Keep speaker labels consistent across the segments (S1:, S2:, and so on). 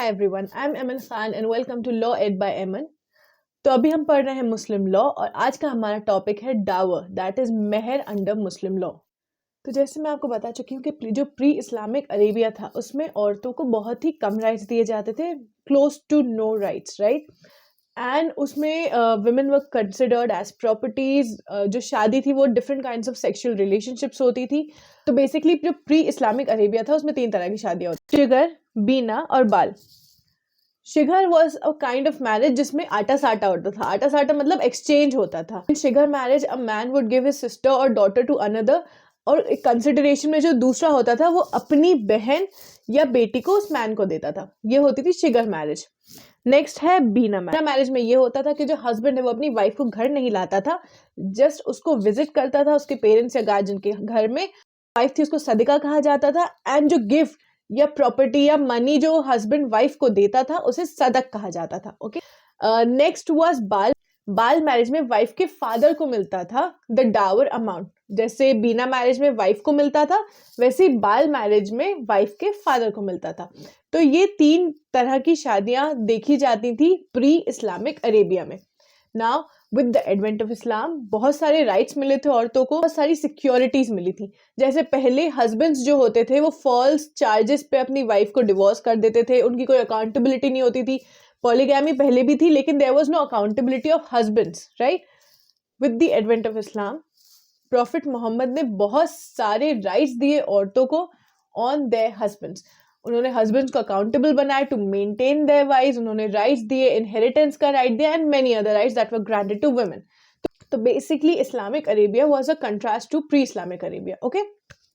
S1: Hi everyone, I am Aiman Khan and welcome to law aid by Aiman. तो अभी हम पढ़ रहे हैं मुस्लिम लॉ और आज का हमारा टॉपिक है dower, that is mehr under Muslim law. तो जैसे मैं आपको बता चुकी हूँ कि जो प्री इस्लामिक अरेबिया था उसमें औरतों को बहुत ही कम राइट्स दिए जाते थे, close to no rights, right. And उसमें women were considered as properties. जो शादी थी वो different kinds of sexual relationships होती थी। तो बेसिकली जो प्री इस्लामिक अरेबिया था उसमें 3 तरह की शादियां होती थी, शिगर, बीना और बाल। Shigar was a kind of marriage जिसमें आटा साटा होता था। आटा साटा मतलब एक्सचेंज होता था। In shighar marriage a man would give his sister और डॉटर टू अनदर, और कंसिडरेशन में जो दूसरा होता था वो अपनी बहन या बेटी को उस मैन को देता था। ये होती थी शिगर मैरिज। नेक्स्ट है बीना मैरिज। बीना मैरिज में ये होता था कि जो हस्बैंड है वो अपनी वाइफ को घर नहीं लाता था, जस्ट उसको विजिट करता था उसके पेरेंट्स या गार्जियन के घर में। वाइफ थी उसको सदिका कहा जाता था, एंड जो गिफ्ट या प्रॉपर्टी या मनी जो हस्बैंड वाइफ को देता था उसे सदक कहा जाता था। ओके, नेक्स्ट वाज बाल। बाल मैरिज में वाइफ के फादर को मिलता था द डावर अमाउंट। जैसे बीना मैरिज में वाइफ को मिलता था, वैसे ही बाल मैरिज में वाइफ के फादर को मिलता था। तो ये 3 तरह की शादियां देखी जाती थी प्री इस्लामिक अरेबिया में। Now with the advent of इस्लाम बहुत सारे राइट्स मिले थे औरतों को, बहुत सारी सिक्योरिटीज मिली थी। जैसे पहले हस्बैंड्स जो होते थे वो फॉल्स चार्जेस पे अपनी वाइफ को डिवोर्स कर देते थे, उनकी कोई अकाउंटेबिलिटी नहीं होती थी। पॉलीगैमी पहले भी थी लेकिन there was no accountability of husbands, right. With the advent of Islam prophet Mohammed ने बहुत सारे राइट्स दिए औरतों को ऑन देयर हस्बैंड्स। उन्होंने हस्बैंड्स को अकाउंटेबल बनाया टू मेंटेन देयर वाइव्स। उन्होंने राइट्स दिए, इनहेरिटेंस का राइट दिया, and many other rights that were granted to women. तो basically Islamic Arabia was a contrast to pre Islamic Arabia. Okay,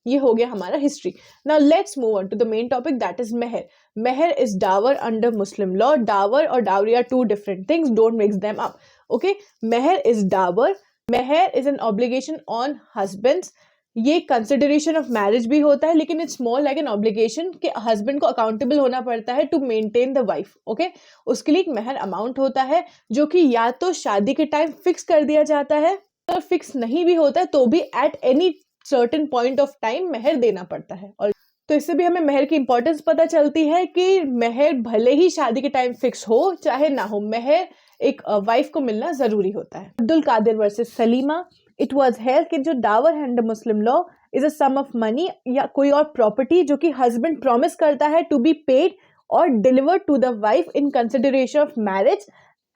S1: ये हो गया हमारा history. Now let's move on to the main topic, that is mehr. Mehr is dower under Muslim law. Dower और dowry are 2 different things, don't mix them up. Okay, mehr is dower. Mehr is an obligation on husbands. ये consideration of marriage भी होता है लेकिन it's more like an obligation कि husband को accountable होना पड़ता है to maintain the wife. Okay, उसके लिए एक मेहर अमाउंट होता है जो कि या तो शादी के टाइम फिक्स कर दिया जाता है, और फिक्स नहीं भी होता है तो भी at any certain point of time मेहर देना पड़ता है। और तो इससे भी हमें मेहर की इंपॉर्टेंस पता चलती है कि मेहर भले ही शादी के टाइम फिक्स हो चाहे ना हो, मेहर एक वाइफ को मिलना जरूरी होता है। Abdul Kadir versus Salima. It was held कि जो डावर है under Muslim law is a sum of money या कोई और प्रॉपर्टी जो कि हस्बैंड प्रॉमिस करता है टू बी पेड और delivered to the wife in consideration of marriage,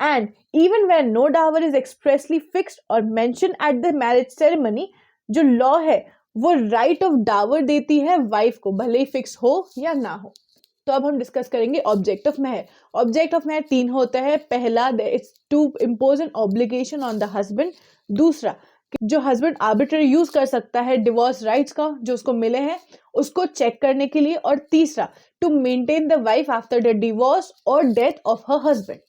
S1: and even when no dower is expressly fixed और mention at the marriage ceremony, जो लॉ है वो राइट ऑफ डावर देती है वाइफ को, भले ही फिक्स हो या ना हो। तो अब हम डिस्कस करेंगे object of mehr. Object of mehr 3 होते हैं। पहला, it's to impose an obligation on the husband. दूसरा, जो हस्बैंड आर्बिट्ररी यूज कर सकता है डिवोर्स राइट्स का जो उसको मिले हैं उसको चेक करने के लिए। और तीसरा, to maintain the wife after the divorce और डेथ ऑफ हर हस्बैंड।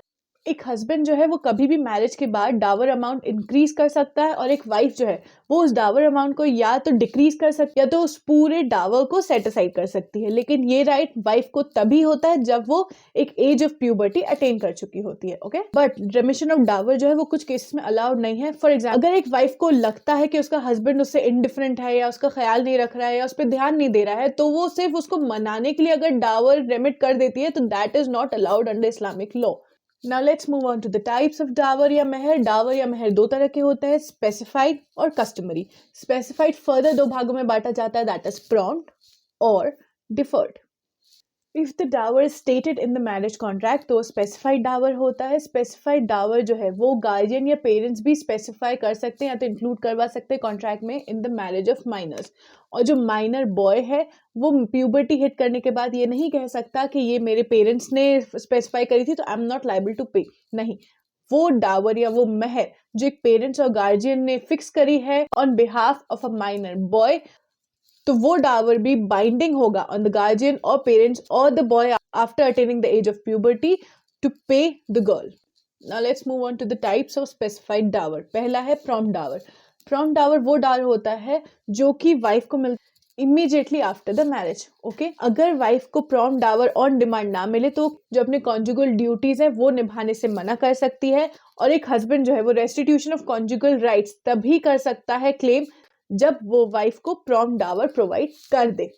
S1: एक हस्बैंड जो है वो कभी भी मैरिज के बाद डावर अमाउंट इंक्रीज कर सकता है, और एक वाइफ जो है वो उस डावर अमाउंट को या तो डिक्रीज कर सकती है या तो उस पूरे डावर को सेट असाइड कर सकती है। लेकिन ये राइट वाइफ को तभी होता है जब वो एक एज ऑफ प्यूबर्टी अटेन कर चुकी होती है। Okay, but remission of Dawar जो है वो कुछ केसेस में अलाउड नहीं है। फॉर एग्जाम्पल, अगर एक वाइफ को लगता है कि उसका हस्बैंड उससे इनडिफरेंट है या उसका ख्याल नहीं रख रहा है या उस पर ध्यान नहीं दे रहा है, तो वो सिर्फ उसको मनाने के लिए अगर डावर रेमिट कर देती है तो that is not allowed under Islamic law. Now let's move on to the types of Dawar या मेहर। डावर या मेहर 2 तरह के होते हैं, स्पेसिफाइड और कस्टमरी। स्पेसिफाइड फर्दर 2 भागों में बांटा जाता है, दैट इज प्रॉम्प्ट और deferred. If the dower is stated in the marriage contract तो स्पेसिफाइड डावर होता है। स्पेसिफाइड डावर जो है वो गार्जियन या पेरेंट्स भी स्पेसिफाई कर सकते हैं या तो इंक्लूड करवा सकते हैं कॉन्ट्रैक्ट में in the marriage of minors. और जो माइनर बॉय है वो प्यूबर्टी हिट करने के बाद ये नहीं कह सकता कि ये मेरे पेरेंट्स ने स्पेसिफाई करी थी तो I am not liable to pay. नहीं, वो डावर या वो मेहर जो एक पेरेंट्स और गार्जियन ने फिक्स करी है on behalf of a minor boy, तो वो डावर भी बाइंडिंग होगा ऑन द गार्जियन और पेरेंट्स और the boy after attaining the age of puberty to pay the girl. Now let's move on to the types of specified dower. पहला है prompt Dawar. Prompt Dawar वो डावर होता है जो कि वाइफ को मिलता immediately after the marriage. Okay, अगर वाइफ को प्रॉम्प्ट डावर ऑन डिमांड ना मिले तो जो अपने कॉन्जुगल ड्यूटीज है वो निभाने से मना कर सकती है, और एक हस्बैंड जो है वो रेस्टिट्यूशन ऑफ कॉन्जुगल राइट्स तभी कर सकता है क्लेम जब वो वाइफ को प्रॉम्प्ट डावर प्रोवाइड कर दे।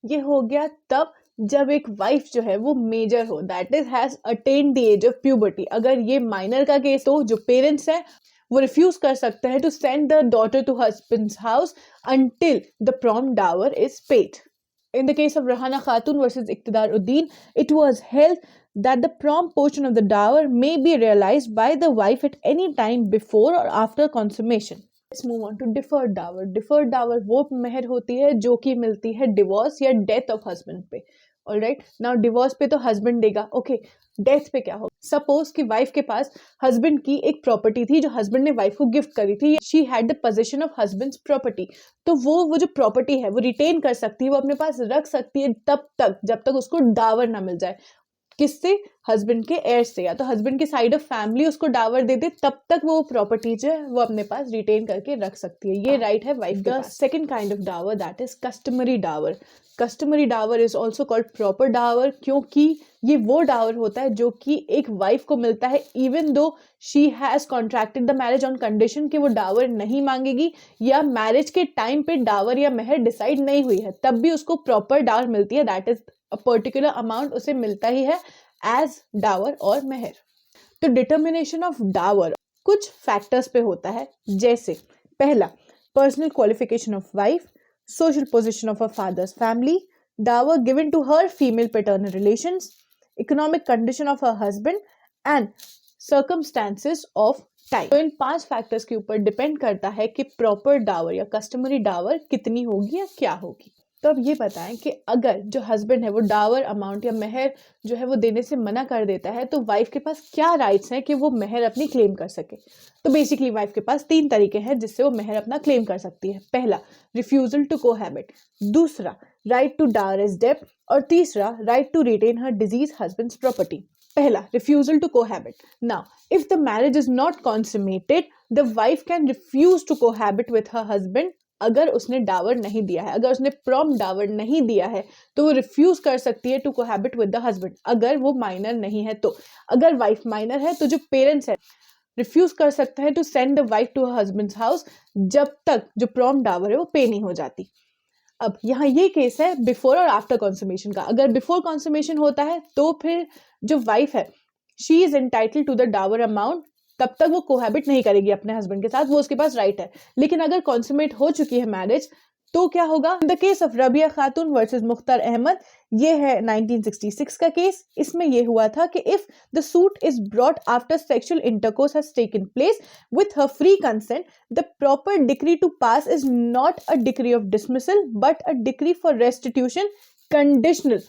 S1: ये हो गया तब जब एक वाइफ जो है वो मेजर हो, that is has attained the age of puberty. अगर ये माइनर का केस हो, जो पेरेंट्स हैं वो रिफ्यूज कर सकते हैं to send the daughter to husband's house until the prompt dower is paid. In the case of Rahana Khatun versus Iqtidar Uddin, it was held that the prompt portion of the dower may be realized by the wife at any time before or after consummation. Let's move on to deferred dower. Deferred dower वो मेहर होती है जो कि मिलती है divorce या death of husband पे। Alright, now divorce पे तो हस्बैंड देगा, ओके, डेथ पे क्या होगा? सपोज कि वाइफ के पास हस्बैंड की एक प्रॉपर्टी थी जो हस्बैंड ने वाइफ को गिफ्ट करी थी, she had the position of husband's property, तो वो जो प्रॉपर्टी है वो रिटेन कर सकती है, वो अपने पास रख सकती है तब तक जब तक उसको डावर ना मिल जाए। किससे? हस्बैंड के एयर से, या तो हस्बैंड की साइड ऑफ फैमिली उसको डावर दे दे, तब तक वो प्रॉपर्टी जो है वो अपने पास रिटेन करके रख सकती है। ये राइट है वाइफ का। Second kind of dower that is customary dower. Customary dower is also called proper dower, क्योंकि ये वो डावर होता है जो कि एक वाइफ को मिलता है even though she has contracted the marriage on condition कि वो डावर नहीं मांगेगी, या मैरिज के टाइम पे डावर या मेहर डिसाइड नहीं हुई है तब भी उसको प्रॉपर डावर मिलती है, that is a particular amount उसे मिलता ही है एज डावर और मेहर। तो डिटर्मिनेशन ऑफ डावर कुछ फैक्टर्स पे होता है, जैसे पहला, personal qualification of wife, social position of her father's family, dower given to her female paternal relations, economic condition of her husband and circumstances of time। तो इन 5 फैक्टर्स के ऊपर डिपेंड करता है कि प्रॉपर डावर या कस्टमरी डावर कितनी होगी या क्या होगी। तो अब ये बताएं कि अगर जो हस्बैंड है वो डावर अमाउंट या मेहर जो है वो देने से मना कर देता है तो वाइफ के पास क्या राइट्स हैं कि वो मेहर अपनी क्लेम कर सके। तो बेसिकली वाइफ के पास 3 तरीके हैं जिससे वो मेहर अपना क्लेम कर सकती है। पहला, रिफ्यूजल टू कोहैबिट, दूसरा, राइट टू डावर एज डेब्ट, और तीसरा, right to retain her deceased husband's property. पहला, refusal to cohabit. Now if the marriage is not consummated, the wife can refuse to cohabit with her husband. अगर उसने डावर नहीं दिया है, अगर उसने प्रॉम्प्ट डावर नहीं दिया है तो वो रिफ्यूज कर सकती है to cohabit with the husband, अगर वो माइनर नहीं है तो। अगर वाइफ माइनर है तो जो पेरेंट्स है रिफ्यूज कर सकते हैं to send the wife to husband's house जब तक जो प्रॉम्प्ट डावर है वो पे नहीं हो जाती। अब यहाँ ये केस है बिफोर और आफ्टर कॉन्समेशन का। अगर बिफोर कॉन्समेशन होता है तो फिर जो वाइफ है she is entitled to the dower amount, तब तक वो कोहैबिट नहीं करेगी अपने हस्बैंड के साथ, वो उसके पास राइट है। लेकिन अगर कॉन्समेट हो चुकी है मैरिज तो क्या होगा? In the case of Rabia Khatoon versus Mukhtar Ahmad, ये है 1966 का केस। इसमें ये हुआ था कि if the suit is brought after sexual intercourse has taken place with her free consent, the proper decree to pass is not a decree of dismissal but a decree for restitution conditional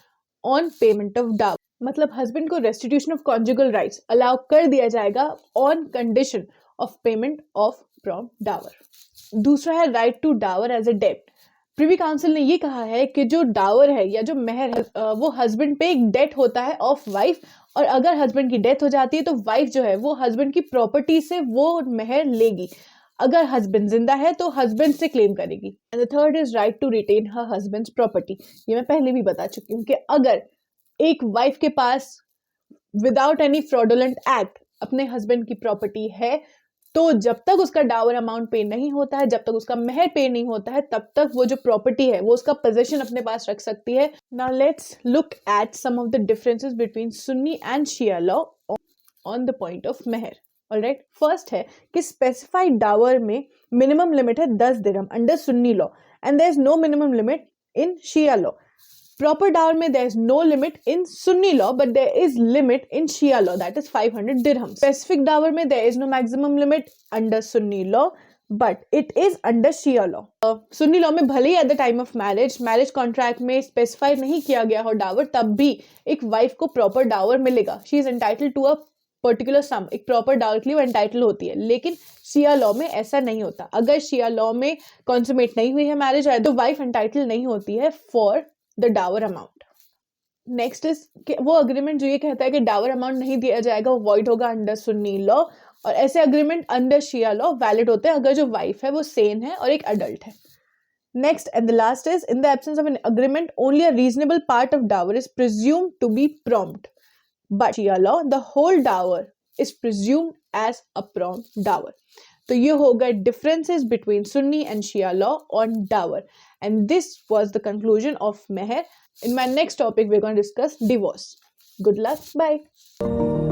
S1: on payment of dower. मतलब husband को restitution of conjugal rights allow कर दिया जाएगा on condition of payment of prompt dower. दूसरा है right to dower as a डेब्ट। Privy council ने ये कहा है कि जो डावर है या जो मेहर है वो हस्बैंड पे एक डेट होता है ऑफ वाइफ, और अगर हस्बैंड की डेथ हो जाती है तो वाइफ जो है वो हस्बैंड की प्रॉपर्टी से वो मेहर लेगी। अगर हस्बैंड जिंदा है तो हस्बैंड से क्लेम करेगी। And the third is right to retain her husband's property. ये मैं पहले भी बता चुकी हूँ कि अगर एक वाइफ के पास विदाउट एनी फ्रॉडुलेंट एक्ट अपने हस्बैंड की प्रॉपर्टी है तो जब तक उसका डावर अमाउंट पे नहीं होता है, जब तक उसका मेहर पे नहीं होता है, तब तक वो जो प्रॉपर्टी है वो उसका पोजीशन अपने पास रख सकती है। Now let's look at some of the differences between Sunni and Shia law on the point of mehr. Alright, first है कि स्पेसिफाइड डावर में मिनिमम लिमिट है 10 dirham under Sunni law and there is no minimum limit in Shia law. Proper dower में there is no limit in Sunni law, but there is limit in Shia law, that is 500 dirhams. Specific dower में there is no maximum limit under Sunni law, but it is under Shia law. Sunni law में भले ही at the time of marriage contract में specify नहीं किया गया हो डावर, तब भी एक wife को proper dower मिलेगा. She is entitled to a particular sum, एक प्रॉपर डावर के लिए वो एंटाइटल होती है। लेकिन शिया लॉ में ऐसा नहीं होता। अगर शिया लॉ में कॉन्सुमेट नहीं हुई है मैरिज तो वाइफ एंटाइटल नहीं होती है for the dower amount. Next is वो अग्रीमेंट जो ये कहता है कि डावर अमाउंट नहीं दिया जाएगा वो वॉइड होगा अंडर सुन्नी लॉ, और ऐसे अग्रीमेंट अंडर शिया लॉ वैलिड होते हैं अगर जो वाइफ है वो सेन है और एक अडल्ट है। Next and the last is in the absence of an agreement only a reasonable part of dower is presumed to be prompt, but Shia law the whole dower is presumed as a prompt dower. तो ये होगा differences between Sunni and Shia law on dower, and this was the conclusion of mehr. In my next topic we're going to discuss divorce. Good luck, bye.